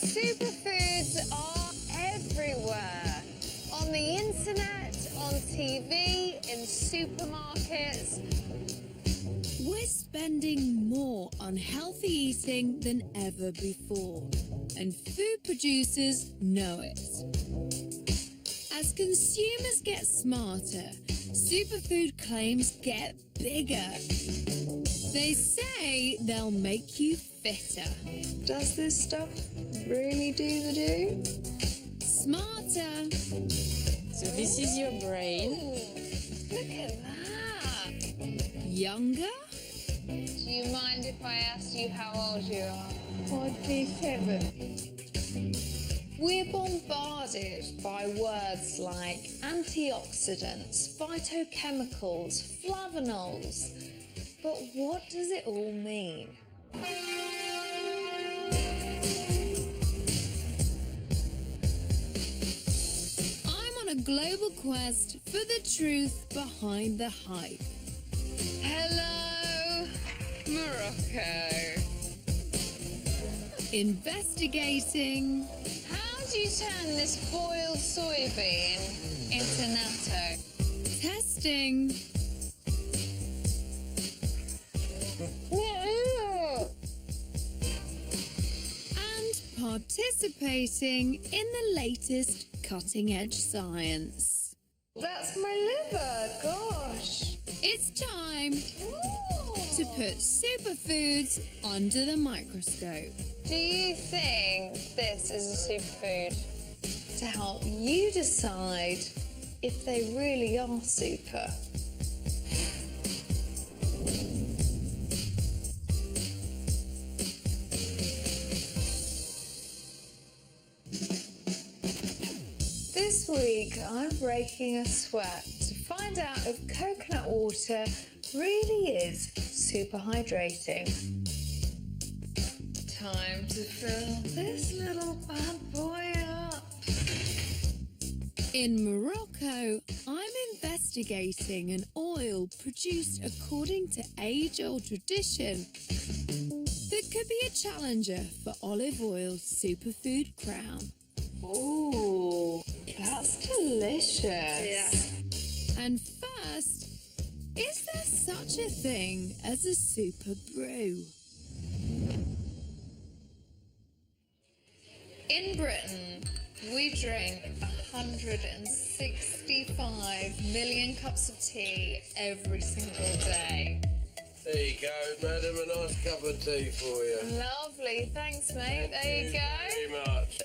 Superfoods are everywhere. On the internet, on TV, in supermarkets. We're spending more on healthy eating than ever before, and food producers know it. As consumers get smarter, superfood claims get bigger. They say they'll make you fitter. Does this stuff really do the do? Smarter. So this is your brain. Ooh, look at that. Younger. Do you mind if I ask you how old you are? 47. We're bombarded by words like antioxidants, phytochemicals, flavonols. But what does it all mean? I'm on a global quest for the truth behind the hype. Hello, Morocco. Investigating. How do you turn this boiled soybean into natto? Testing. And participating in the latest cutting-edge science. That's my liver, gosh. It's time to put superfoods under the microscope. Do you think this is a superfood to help you decide if they really are super? This week I'm breaking a sweat to find out if coconut water really is super hydrating. Time to fill this little bad boy up. In Morocco, I'm investigating an oil produced according to age-old tradition that could be a challenger for olive oil's superfood crown. Ooh, that's delicious. Yeah. And first, is there such a thing as a super brew? In Britain, we drink 165 million cups of tea every single day. There you go, madam, a nice cup of tea for you. Lovely, thanks mate, there you go. Very much.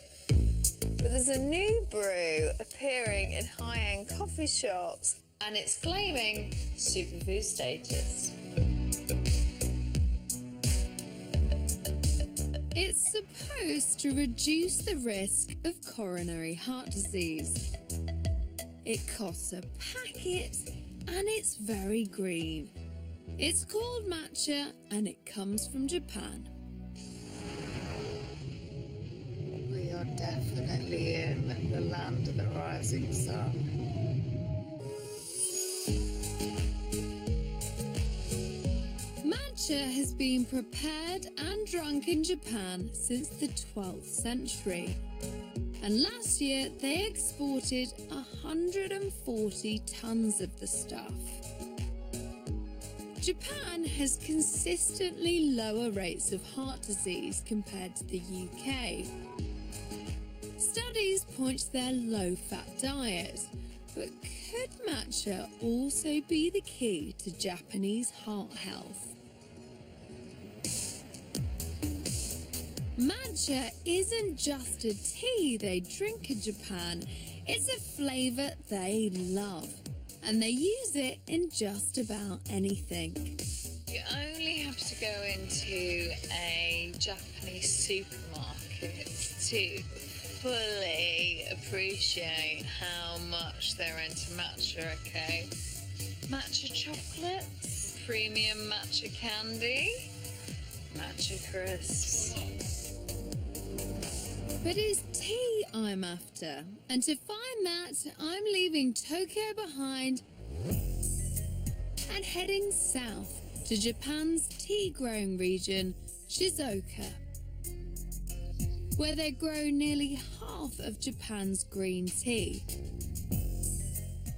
But there's a new brew appearing in high-end coffee shops and it's claiming superfood status. It's supposed to reduce the risk of coronary heart disease. It costs a packet and it's very green. It's called matcha and it comes from Japan. We are definitely in the land of the rising sun. Matcha has been prepared and drunk in Japan since the 12th century. And last year they exported 140 tons of the stuff. Japan has consistently lower rates of heart disease compared to the UK. Studies point to their low-fat diet, but could matcha also be the key to Japanese heart health? Matcha isn't just a tea they drink in Japan, it's a flavour they love, and they use it in just about anything. You only have to go into a Japanese supermarket to fully appreciate how much they're into matcha, okay? Matcha chocolates, premium matcha candy, matcha crisps. But it's tea I'm after, and to find that, I'm leaving Tokyo behind and heading south to Japan's tea-growing region, Shizuoka. where they grow nearly half of Japan's green tea.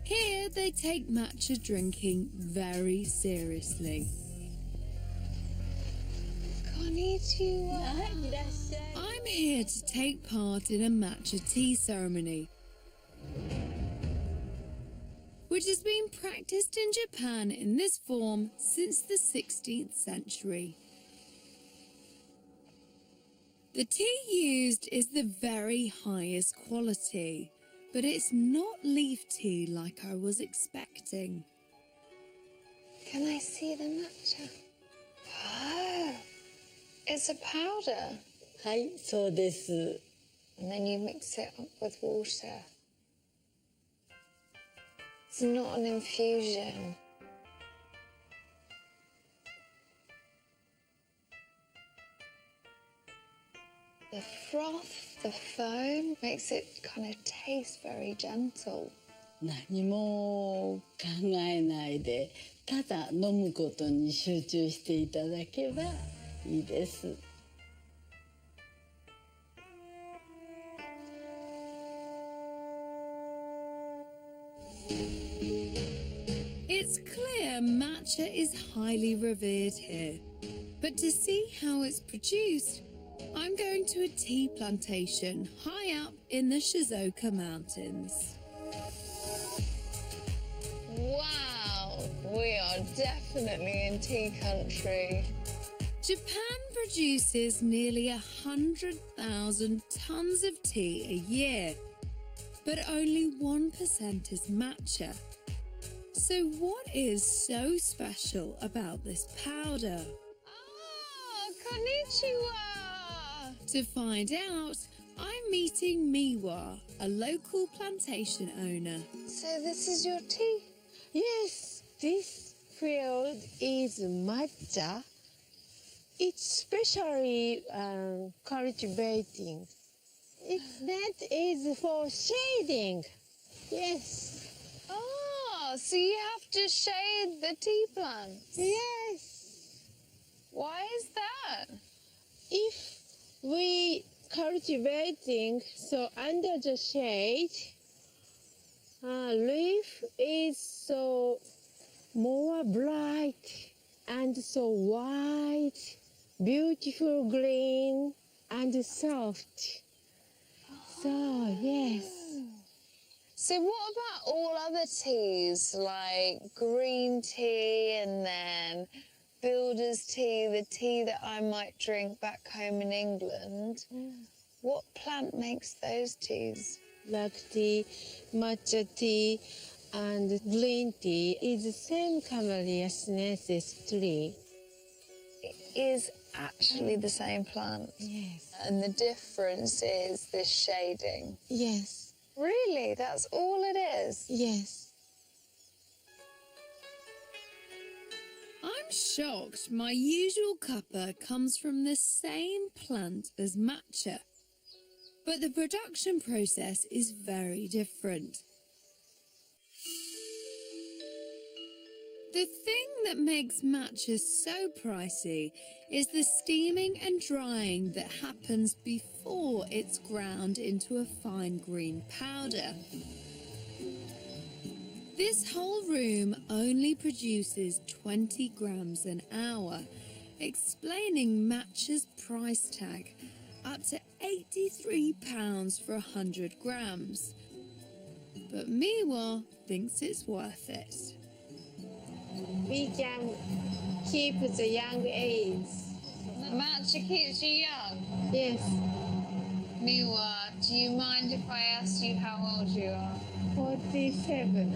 Here they take matcha drinking very seriously. Konnichiwa. I'm here to take part in a matcha tea ceremony, which has been practiced in Japan in this form since the 16th century. The tea used is the very highest quality, but it's not leaf tea like I was expecting. Can I see the matcha? Oh, it's a powder. はい、そうです。 And then you mix it up with water. It's not an infusion. The froth, the foam, makes it kind of taste very gentle. 何も考えないで、ただ飲むことに集中していただけばいいです。It's clear matcha is highly revered here, but to see how it's produced, I'm going to a tea plantation high up in the Shizuoka Mountains. Wow, we are definitely in tea country. Japan produces nearly 100,000 tons of tea a year, but only 1% is matcha. So what is so special about this powder? Oh, konnichiwa! To find out, I'm meeting Miwa, a local plantation owner. So this is your tea? Yes, this field is matcha. It's specially cultivating. Its net is for shading. Yes. Oh, so you have to shade the tea plants? Yes. Why is that? If we cultivating so under the shade, leaf is so more bright and so white, beautiful green and soft. So yes. So what about all other teas, like green tea and then builder's tea, the tea that I might drink back home in England? What plant makes those teas? Black tea, matcha tea, and green tea is the same Camellia sinensis tree. It is actually the same plant. Yes. And the difference is this shading. Yes. Really? That's all it is? Yes. I'm shocked my usual cuppa comes from the same plant as matcha, but the production process is very different. The thing that makes matcha so pricey is the steaming and drying that happens before it's ground into a fine green powder. This whole room only produces 20 grams an hour, explaining matcha's price tag, up to £83 for 100 grams. But Miwa thinks it's worth it. We can keep the young age. Matcha keeps you young. Yes. Miwa, do you mind if I ask you how old you are? 47.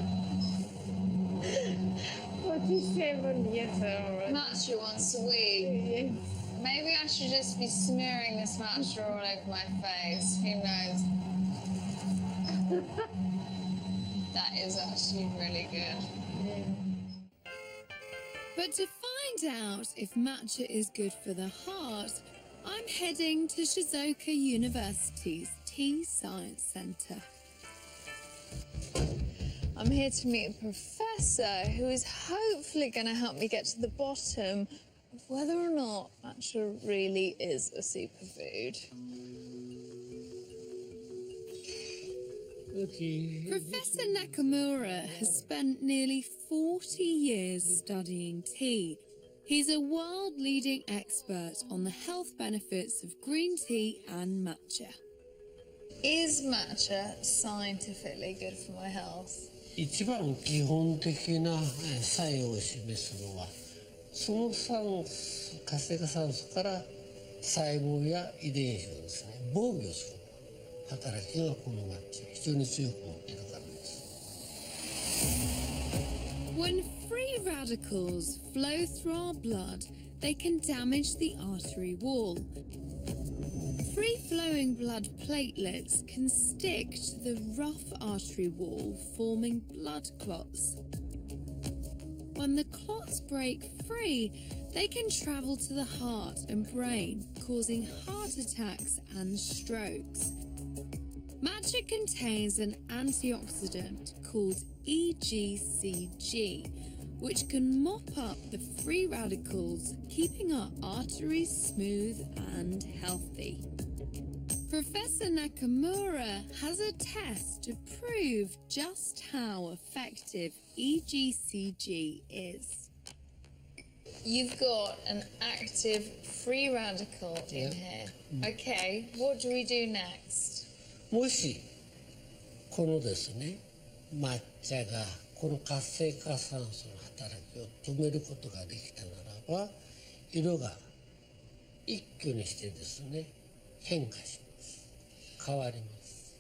47 years old. Matcha once a week. Yes. Maybe I should just be smearing this matcha all over my face. Who knows? That is actually really good. But to find out if matcha is good for the heart, I'm heading to Shizuoka University's Tea Science Centre. I'm here to meet a professor who is hopefully going to help me get to the bottom of whether or not matcha really is a superfood. Professor Nakamura has spent nearly 40 years studying tea. He's a world-leading expert on the health benefits of green tea and matcha. Is matcha scientifically good for my health? 一番基本的な作用を示すのは、その活性化酸素から細胞や遺伝子をですね、防御する働きがこのマッチ非常に強く持っているからです。When free radicals flow through our blood, they can damage the artery wall. Free-flowing blood platelets can stick to the rough artery wall, forming blood clots. When the clots break free, they can travel to the heart and brain, causing heart attacks and strokes. Matcha contains an antioxidant called EGCG, which can mop up the free radicals, keeping our arteries smooth and healthy. Professor Nakamura has a test to prove just how effective EGCG is. You've got an active free radical in here. Okay, what do we do next? もしこのですね、抹茶がこの活性化酸素の働きを止めることができたならば、色が一挙にしてですね、変化します。変わります。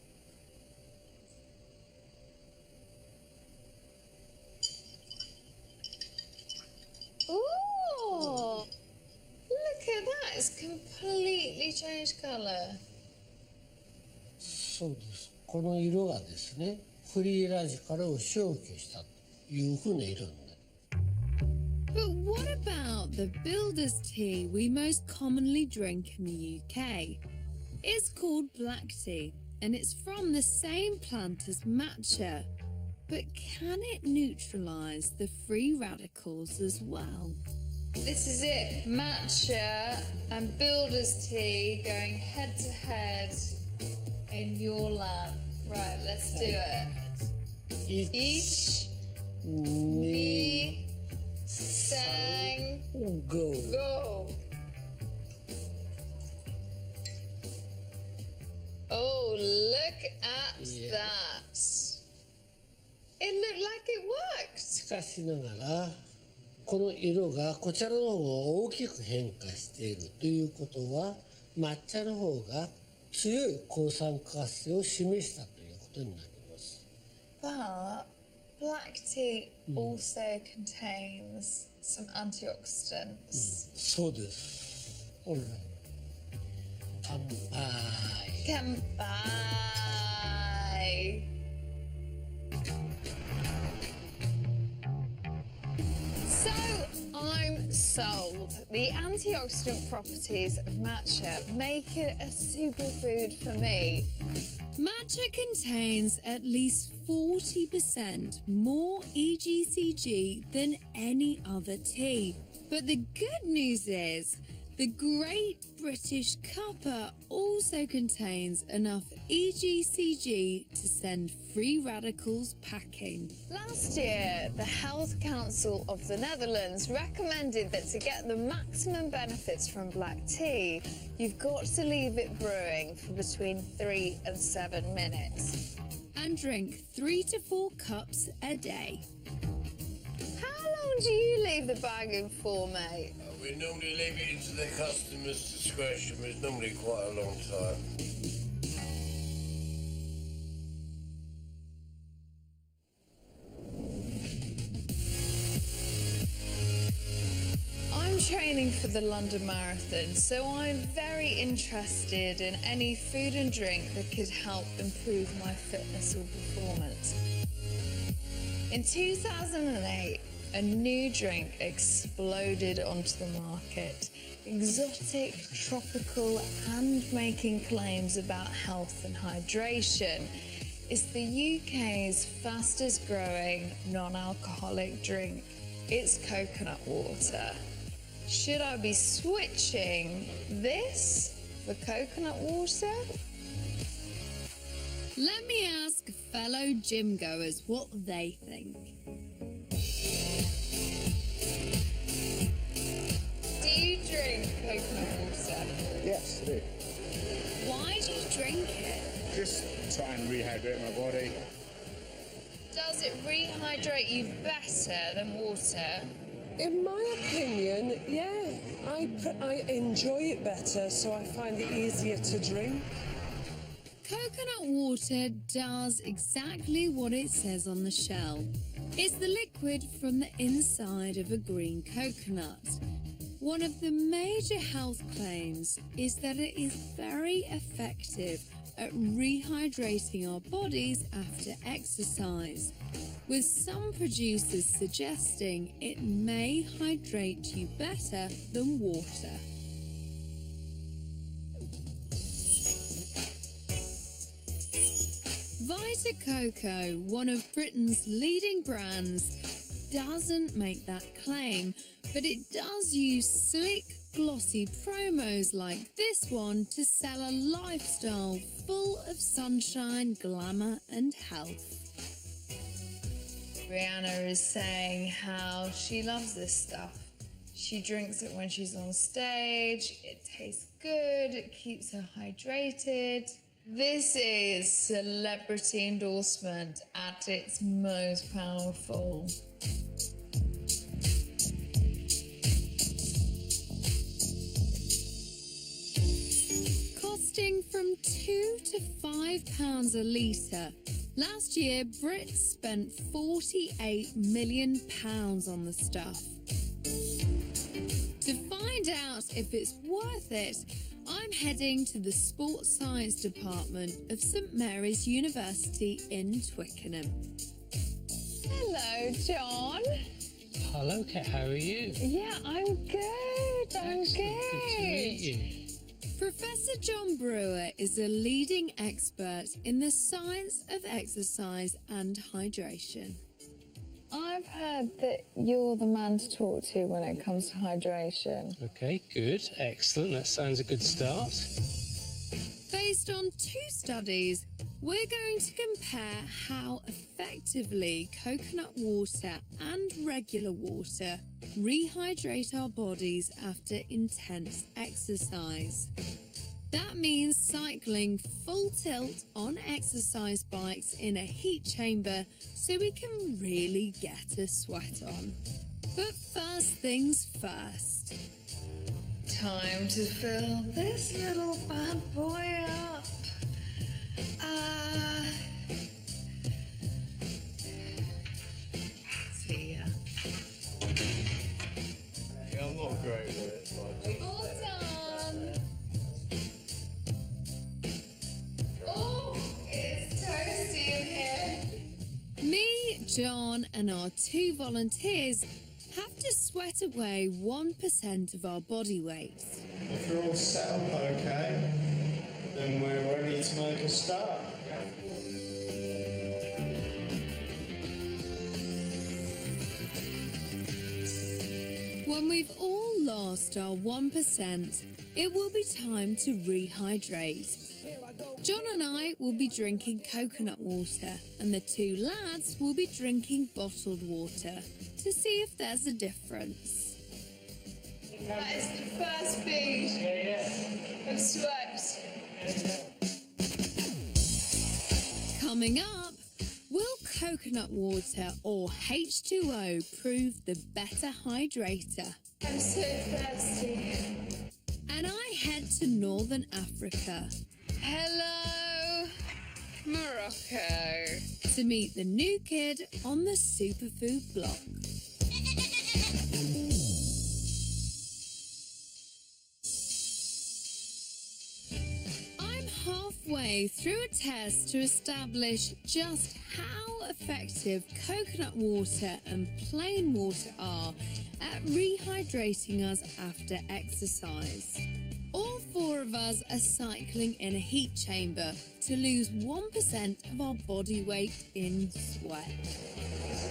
Ooh! Look at that, it's completely changed colour. そうです。この色がですね、フリーラジカルを消去したというふうな色になる。But what about the builder's tea we most commonly drink in the UK? It's called black tea, and it's from the same plant as matcha. But can it neutralise the free radicals as well? This is it, matcha and builder's tea going head to head in your lab. Right, let's do it. Each, me, sang, Go. go. Oh, look at that. It looked like it worked. しかしながら、この色がこちらの方が大きく変化しているということは、抹茶の方が強い抗酸化活性を示したということになります。But black tea also contains some antioxidants. そうです。ほら、乾杯。乾杯. So I'm sold. The antioxidant properties of matcha make it a superfood for me. Matcha contains at least 40% more EGCG than any other tea. But the good news is, the Great British Cuppa also contains enough EGCG to send free radicals packing. Last year, the Health Council of the Netherlands recommended that to get the maximum benefits from black tea, you've got to leave it brewing for between 3 and 7 minutes. And drink 3 to 4 cups a day. How long do you leave the bag in for, mate? We normally leave it into the customer's discretion, but it's normally quite a long time. I'm training for the London Marathon, so I'm very interested in any food and drink that could help improve my fitness or performance. In 2008, a new drink exploded onto the market. Exotic, tropical, and making claims about health and hydration. It's the UK's fastest growing non-alcoholic drink. It's coconut water. Should I be switching this for coconut water? Let me ask fellow gym goers what they think. Do you drink coconut water? Yes, I do. Why do you drink it? Just try and rehydrate my body. Does it rehydrate you better than water? In my opinion, yeah, I enjoy it better, so I find it easier to drink. Coconut water does exactly what it says on the shell. It's the liquid from the inside of a green coconut. One of the major health claims is that it is very effective at rehydrating our bodies after exercise, with some producers suggesting it may hydrate you better than water. Vita Coco, one of Britain's leading brands, doesn't make that claim, but it does use slick, glossy promos like this one to sell a lifestyle full of sunshine, glamour and health. Rihanna is saying how she loves this stuff. She drinks it when she's on stage, it tastes good, it keeps her hydrated. This is celebrity endorsement at its most powerful. Costing from £2 to £5 a litre. Last year, Brits spent £48 million on the stuff. To find out if it's worth it, I'm heading to the Sports Science Department of St Mary's University in Twickenham. Hello, John. Hello, Kat, how are you? Yeah, I'm good. I'm Excellent. Good to meet you. Professor John Brewer is a leading expert in the science of exercise and hydration. I've heard that you're the man to talk to when it comes to hydration. Okay, good. Excellent. That sounds a good start. Based on 2 studies, we're going to compare how effectively coconut water and regular water rehydrate our bodies after intense exercise. That means cycling full tilt on exercise bikes in a heat chamber so we can really get a sweat on. But first things first. Time to fill this little bad boy up. See ya. Yeah, I'm not great with it. All done. Oh, it's toasty in here. Me, John, and our 2 volunteers have to sweat away 1% of our body weight. If you're all set up okay, then we're ready to make a start. When we've all lost our 1%, it will be time to rehydrate. John and I will be drinking coconut water, and the 2 lads will be drinking bottled water to see if there's a difference. That is the first bead of sweat. Coming up, will coconut water or H2O prove the better hydrator? I'm so thirsty. And I head to Northern Africa Hello, Morocco. to meet the new kid on the superfood block. I'm halfway through a test to establish just how effective coconut water and plain water are at rehydrating us after exercise. All 4 of us are cycling in a heat chamber to lose 1% of our body weight in sweat.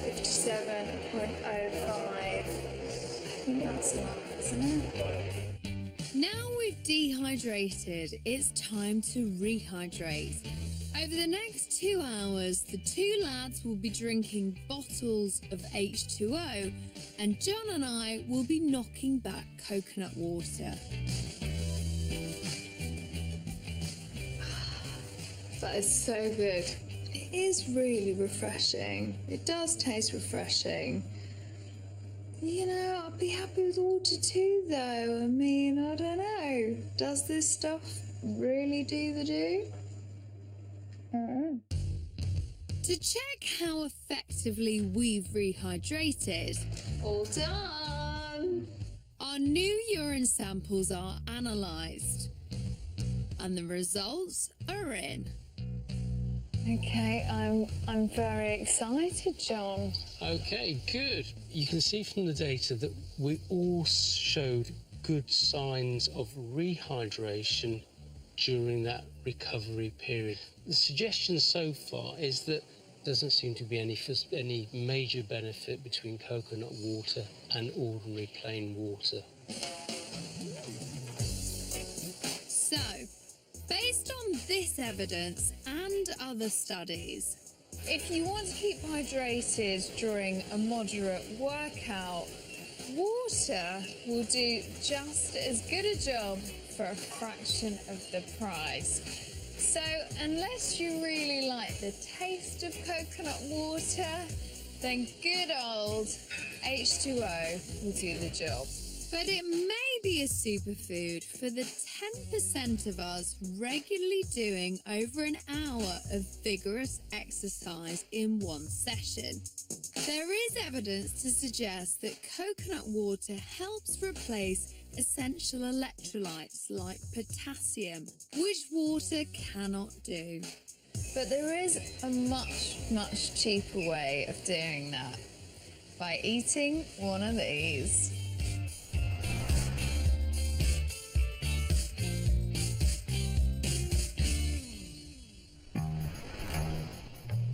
57.05. I think that's enough, isn't it? Now we've dehydrated, it's time to rehydrate. Over the next 2 hours, the two lads will be drinking bottles of H2O, and John and I will be knocking back coconut water. That is so good. It is really refreshing. It does taste refreshing. You know, I'd be happy with water too, though. I mean, I don't know. Does this stuff really do the do? To check how effectively we've rehydrated, All done. our new urine samples are analysed, and the results are in. Okay, I'm very excited, John. Okay, good. You can see from the data that we all showed good signs of rehydration during that recovery period. The suggestion so far is that there doesn't seem to be any major benefit between coconut water and ordinary plain water. So, based on this evidence and other studies, If you want to keep hydrated during a moderate workout, water will do just as good a job for a fraction of the price. So unless you really like the taste of coconut water, then good old H2O will do the job. but it may be a superfood for the 10% of us regularly doing over an hour of vigorous exercise in one session. There is evidence to suggest that coconut water helps replace essential electrolytes like potassium, which water cannot do. But there is a much cheaper way of doing that, by eating one of these.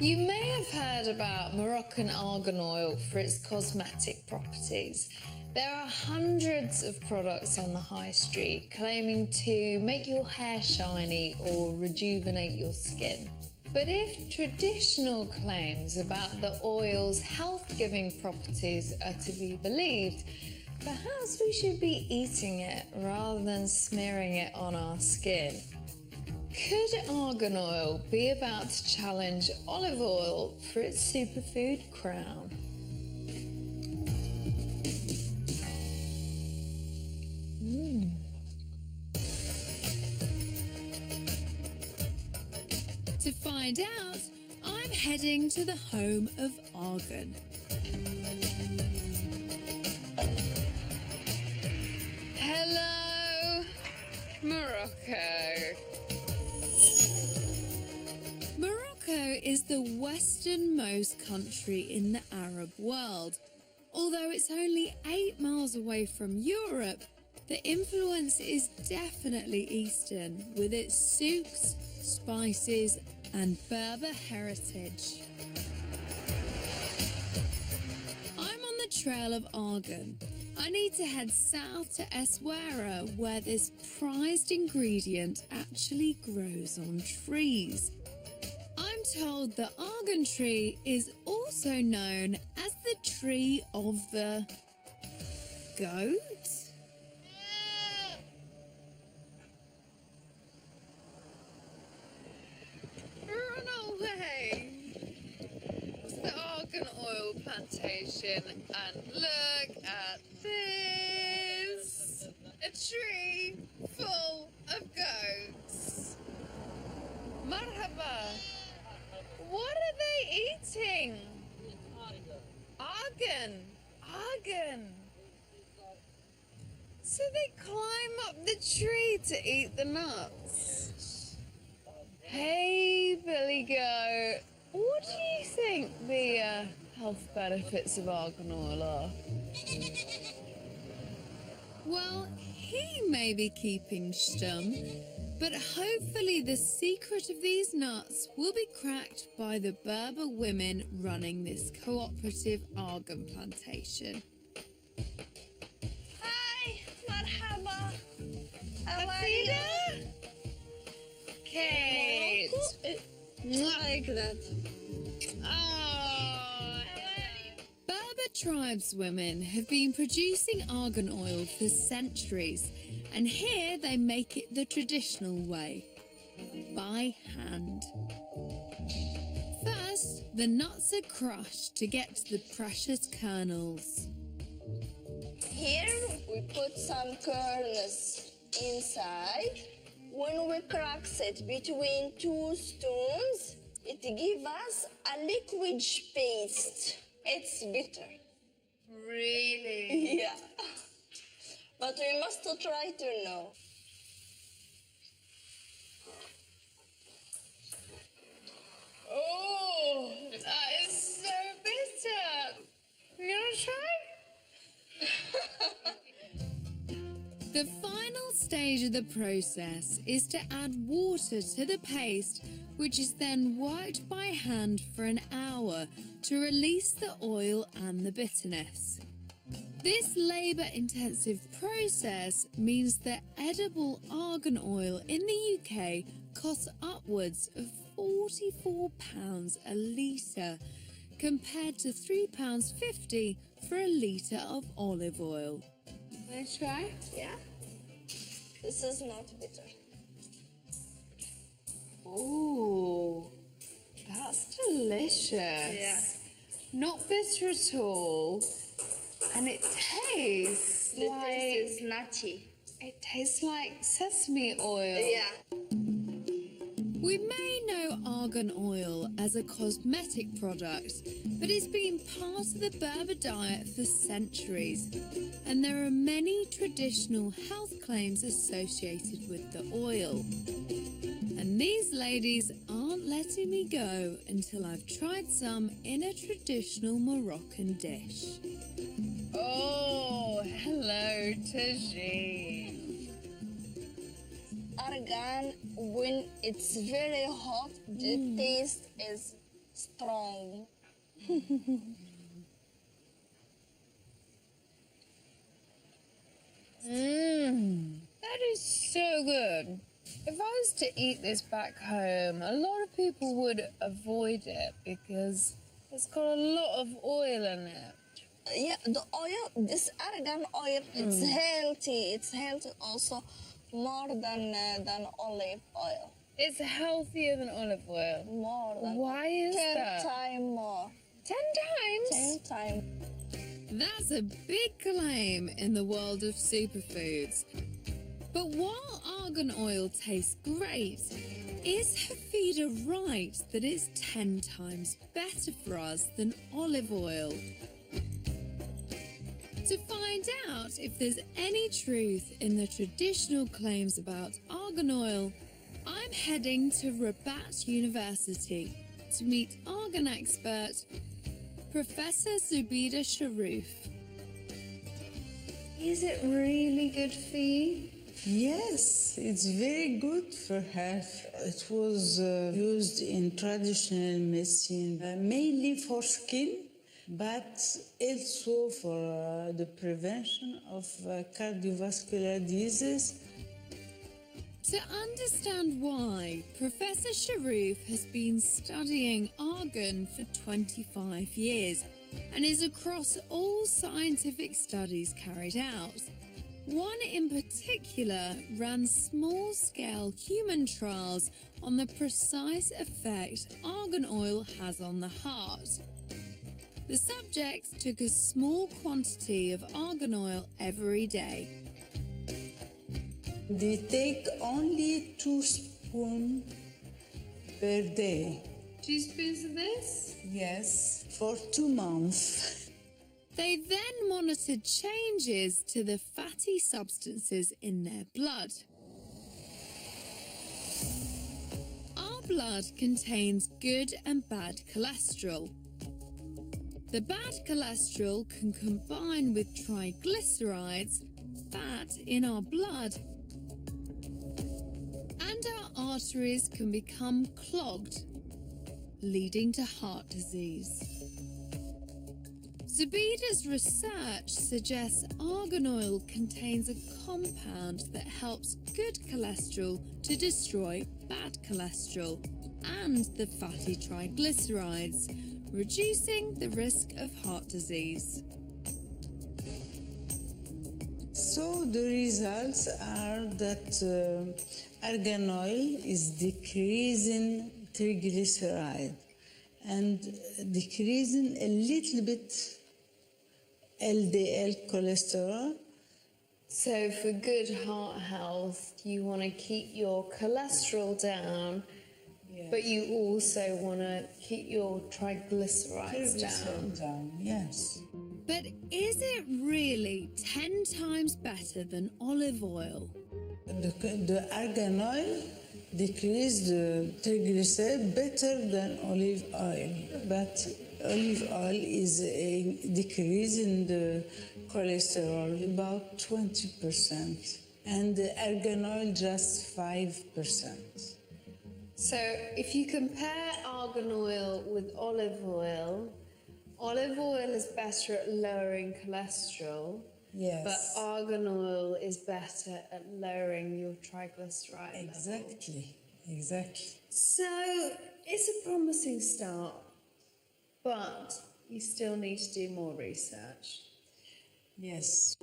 You may have heard about Moroccan argan oil for its cosmetic properties. There are hundreds of products on the high street claiming to make your hair shiny or rejuvenate your skin. But if traditional claims about the oil's health-giving properties are to be believed, perhaps we should be eating it rather than smearing it on our skin. Could argan oil be about to challenge olive oil for its superfood crown? To find out, I'm heading to the home of argan. Hello, Morocco. Morocco is the westernmost country in the Arab world. Although it's only 8 miles away from Europe, the influence is definitely Eastern, with its souks, spices, and Berber heritage. I'm on the trail of argan. I need to head south to Essaouira, where this prized ingredient actually grows on trees. I'm told the argan tree is also known as the tree of the goat? Run away to the argan oil plantation and look at this. A tree full of goats. Marhaba. What are they eating? Argan. Argan. So they climb up the tree to eat the nuts. Hey, Billy Goat. What do you think the health benefits of argan oil are? Well, he may be keeping stum, but hopefully the secret of these nuts will be cracked by the Berber women running this cooperative argan plantation. Hi, marhaba. How are you? Kate. Like that. Oh. Berber tribeswomen have been producing argan oil for centuries, and here they make it the traditional way, by hand. First, the nuts are crushed to get to the precious kernels. Here we put some kernels inside. When we crack it between two stones, it gives us a liquid paste. It's bitter. Really? Yeah. But we must try to know. Oh, that is so bitter. You want to try? The final stage of the process is to add water to the paste, which is then worked by hand for an hour to release the oil and the bitterness. This labour-intensive process means that edible argan oil in the UK costs upwards of £44 a litre, compared to £3.50 for a litre of olive oil. Can I try? Yeah. This is not bitter. Oh, that's delicious. Yeah. Not bitter at all. And it tastes The like... taste is nutty. It tastes like sesame oil. Yeah. We may know argan oil as a cosmetic product, but it's been part of the Berber diet for centuries, and there are many traditional health claims associated with the oil. And these ladies aren't letting me go until I've tried some in a traditional Moroccan dish. Oh, hello, Taji. Argan, when it's very hot, the taste is strong. That is so good. If I was to eat this back home, a lot of people would avoid it because it's got a lot of oil in it. Yeah, the oil, this argan oil, it's healthy. It's healthy also more than olive oil. It's healthier than olive oil. More than Why is 10 that? times more. 10 times? 10 times. That's a big claim in the world of superfoods. But while argan oil tastes great, is Hafida right that it's 10 times better for us than olive oil? To find out if there's any truth in the traditional claims about argan oil, I'm heading to Rabat University to meet argan expert Professor Zubida Sharif. Is it really good for you? Yes, it's very good for health. It was used in traditional medicine, mainly for skin, but also for the prevention of cardiovascular diseases. To understand why, Professor Sharif has been studying argan for 25 years and is across all scientific studies carried out. One in particular ran small-scale human trials on the precise effect argan oil has on the heart. The subjects took a small quantity of argan oil every day. They take only 2 spoons per day. 2 spoons of this? Yes, for 2 months. They then monitored changes to the fatty substances in their blood. Our blood contains good and bad cholesterol. The bad cholesterol can combine with triglycerides, fat in our blood, and our arteries can become clogged, leading to heart disease. Zubida's research suggests argan oil contains a compound that helps good cholesterol to destroy bad cholesterol, and the fatty triglycerides, reducing the risk of heart disease. So the results are that argan oil is decreasing triglyceride and decreasing a little bit LDL cholesterol. So for good heart health, you want to keep your cholesterol down, but you also want to keep your triglycerides down. Yes. But is it really 10 times better than olive oil? The argan oil decreased the triglyceride better than olive oil, but olive oil is a decrease in the cholesterol about 20%, and the argan oil just 5%. So if you compare argan oil with olive oil is better at lowering cholesterol. Yes. But argan oil is better at lowering your triglyceride Exactly, exactly. So it's a promising start, but you still need to do more research. Yes.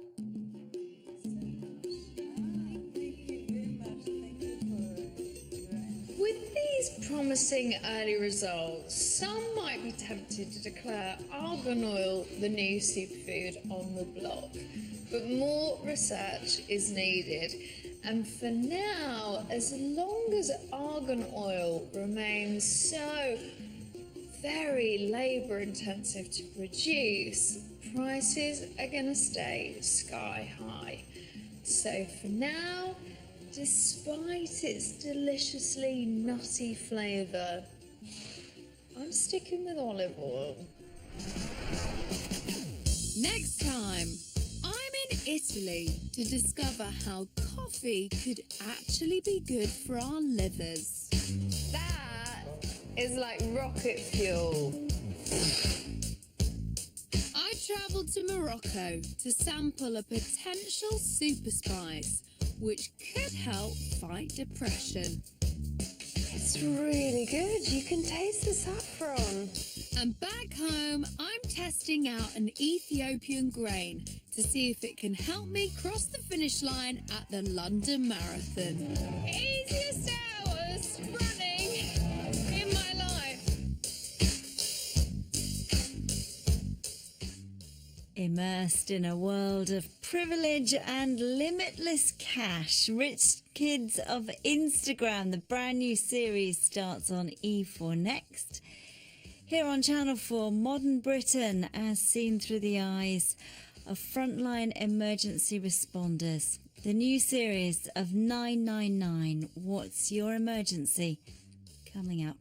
With these promising early results, some might be tempted to declare argan oil the new superfood on the block. But more research is needed. And for now, as long as argan oil remains so very labour intensive to produce, prices are going to stay sky high. So for now, despite its deliciously nutty flavour, I'm sticking with olive oil. Next time, I'm in Italy to discover how coffee could actually be good for our livers. That is like rocket fuel. I travelled to Morocco to sample a potential super spice which could help fight depression. It's really good. You can taste the saffron. And back home, I'm testing out an Ethiopian grain to see if it can help me cross the finish line at the London Marathon. Easiest hours running in my life. Immersed in a world of privilege and limitless cash, Rich Kids of Instagram, the brand new series, starts on E4 Next. Here on Channel 4, modern Britain as seen through the eyes of frontline emergency responders. The new series of 999, What's Your Emergency? Coming up.